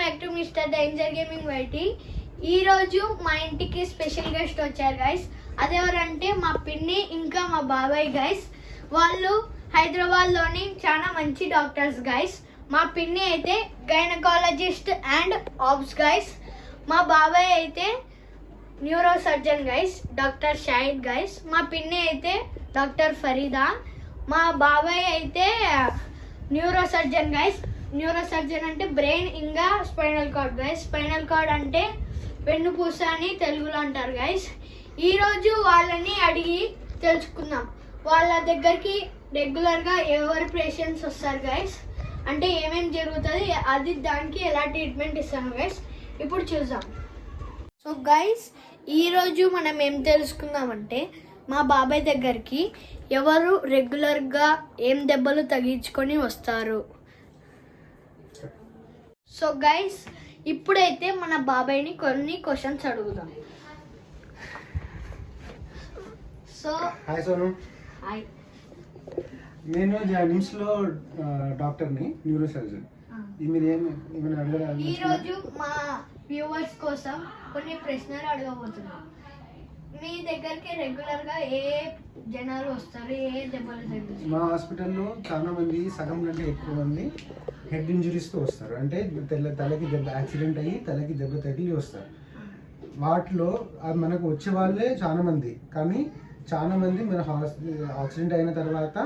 Back to Mister Danger Gaming YT. ఈ రోజు మా ఇంటికి స్పెషల్ గెస్ట్ వచ్చారు గైస్. అదెవరంటే మా పిన్ని ఇంకా మా బాబాయ్ గైస్. వాళ్ళు హైదరాబాద్లోని చాలా మంచి డాక్టర్స్ గైస్. మా పిన్ని అయితే గైనకాలజిస్ట్ అండ్ ఆబ్స్ గైస్. మా బాబాయ్ అయితే neuro surgeon guys, doctor Shahid guys. మా పిన్ని అయితే డాక్టర్ ఫరీదా. మా బాబాయ్ అయితే neuro surgeon guys. Neuro surgeon అంటే బ్రెయిన్ ఇంకా spinal cord guys. Spinal cord అంటే వెన్నుపూస అని తెలుగులో అంటారు గైస్. ఈరోజు వాళ్ళని అడిగి తెలుసుకుందాం. వాళ్ళ దగ్గరికి రెగ్యులర్గా ఎవరి పేషెంట్స్ వస్తారు గైస్, అంటే ఏమేమి జరుగుతుంది, అది దానికి ఎలా ట్రీట్మెంట్ ఇస్తాను గైస్, ఇప్పుడు చూద్దాం. సో గైస్, ఈరోజు మనం ఏం తెలుసుకుందామంటే మా బాబాయ్ దగ్గరికి ఎవరు రెగ్యులర్గా ఏం దెబ్బలు తగిలించుకొని వస్తారు. సో గైస్, ఇప్పుడైతే మన బాబాయ్ని కొన్ని క్వశ్చన్స్ అడుగుదాం. So hi Sonu. హాయ్. నేను నిమ్స్లో డాక్టర్ని, న్యూరో సర్జన్. మీరు ఏమైనా అడగరా? ఈరోజు మా వ్యూవర్స్ కోసం కొన్ని ప్రశ్నలు అడగబోతున్నాం. మీ దగ్గరికి రెగ్యులర్గా ఏ జనాలు వస్తారు, ఏ దెబ్బలు తగ్గుతారు? మా హాస్పిటల్లో చాలా మంది, సగం కంటే ఎక్కువ మంది హెడ్ ఇంజరీస్తో వస్తారు. అంటే తలకి దెబ్బ, యాక్సిడెంట్ అయ్యి తలకి దెబ్బ తగిలి వస్తారు. వాటిలో మనకు వచ్చే వాళ్ళే చాలా మంది, కానీ చాలా మంది మన యాక్సిడెంట్ అయిన తర్వాత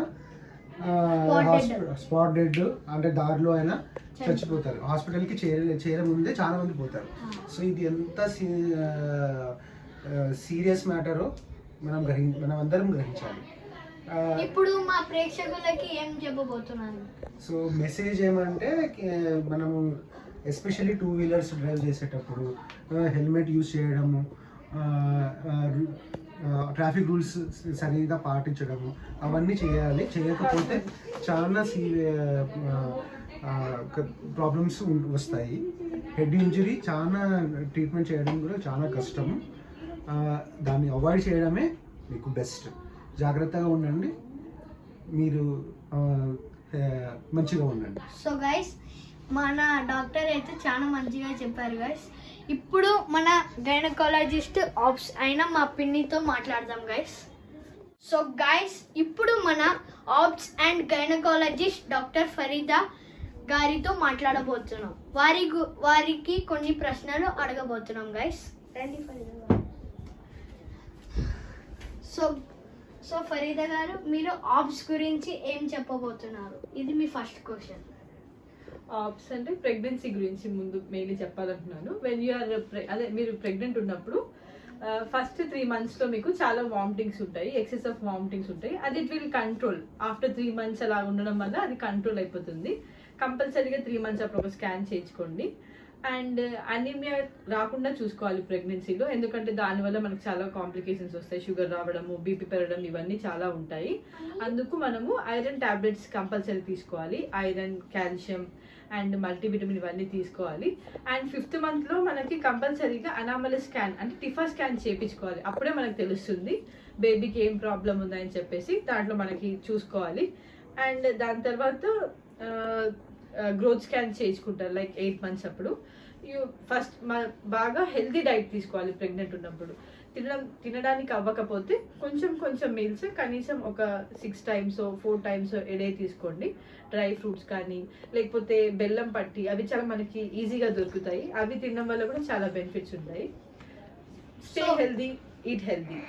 స్పాట్ డెడ్, అంటే దారిలో అయినా చచ్చిపోతారు. హాస్పిటల్కి చేరముందే చాలా మంది పోతారు. సో ఇది ఎంత సీరియస్ మ్యాటరో మనం అందరం గ్రహించాలి. ఇప్పుడు మా ప్రేక్షకులకి ఏం చెప్పబోతున్నాను? సో మెసేజ్ ఏమంటే, మనము ఎస్పెషల్లీ 2 వీలర్స్ డ్రైవ్ చేసేటప్పుడు హెల్మెట్ యూజ్ చేయడము, ట్రాఫిక్ రూల్స్ సరిగా పాటించడము, అవన్నీ చేయాలి. చేయకపోతే చాలా ప్రాబ్లమ్స్ వస్తాయి. హెడ్ ఇంజరీ చాలా ట్రీట్మెంట్ చేయడం కూడా చాలా కష్టము. దాన్ని అవాయిడ్ చేయడమే మీకు బెస్ట్. జాగ్రత్తగా ఉండండి, మీరు మంచిగా ఉండండి. సో గైస్, మన డాక్టర్ అయితే చాలా మంచిగా చెప్పారు గైస్. ఇప్పుడు మన గైనకాలజిస్ట్ ఆబ్స్ అయిన మా పిన్నితో మాట్లాడదాం గైస్. సో గైస్, ఇప్పుడు మన ఆబ్స్ అండ్ గైనకాలజిస్ట్ డాక్టర్ ఫరీదా గారితో మాట్లాడబోతున్నాం. వారికి కొన్ని ప్రశ్నలు అడగబోతున్నాం గైస్. రండి ఫరీదా గారు. సో ఫరీదా గారు, మీరు ఆబ్స్ గురించి ఏం చెప్పబోతున్నారు? ఇది మీ ఫస్ట్ క్వశ్చన్. ఆబ్స్ అంటే ప్రెగ్నెన్సీ గురించి ముందు మెయిన్లీ చెప్పాలంటున్నాను. వెన్ యూఆర్ మీరు ప్రెగ్నెంట్ ఉన్నప్పుడు ఫస్ట్ 3 monthsలో మీకు చాలా వామిటింగ్స్ ఉంటాయి, ఎక్సెస్ ఆఫ్ వామిటింగ్స్ ఉంటాయి. అది it will control. After 3 months అలా ఉండడం వల్ల అది కంట్రోల్ అయిపోతుంది. కంపల్సరీగా 3 months అప్పుడు ఒక స్కాన్ చేయించుకోండి. అండ్ అనీమియా రాకుండా చూసుకోవాలి ప్రెగ్నెన్సీలో, ఎందుకంటే దానివల్ల మనకు చాలా కాంప్లికేషన్స్ వస్తాయి. షుగర్ రావడము, బీపీ పెరగడం, ఇవన్నీ చాలా ఉంటాయి. అందుకు మనము ఐరన్ టాబ్లెట్స్ కంపల్సరీ తీసుకోవాలి. ఐరన్, కాల్షియం అండ్ మల్టీవిటమిన్ ఇవన్నీ తీసుకోవాలి. అండ్ 5th monthలో మనకి కంపల్సరీగా అనామలస్ స్కాన్ అంటే టిఫా స్కాన్ చేయించుకోవాలి. అప్పుడే మనకు తెలుస్తుంది బేబీకి ఏం ప్రాబ్లం ఉందని చెప్పేసి, దాంట్లో మనకి చూసుకోవాలి. అండ్ దాని తర్వాత గ్రోత్ స్కాన్ చేయించుకుంటారు, లైక్ 8 months అప్పుడు. ఫస్ట్ బాగా హెల్తీ డైట్ తీసుకోవాలి ప్రెగ్నెంట్ ఉన్నప్పుడు. తినడానికి అవ్వకపోతే కొంచెం మీల్స్ కనీసం ఒక 6 times 4 times ఏ డే తీసుకోండి. డ్రై ఫ్రూట్స్ కానీ లేకపోతే బెల్లం పట్టి, అవి చాలా మనకి ఈజీగా దొరుకుతాయి. అవి తినడం వల్ల కూడా చాలా బెనిఫిట్స్ ఉంటాయి. Stay healthy, eat healthy.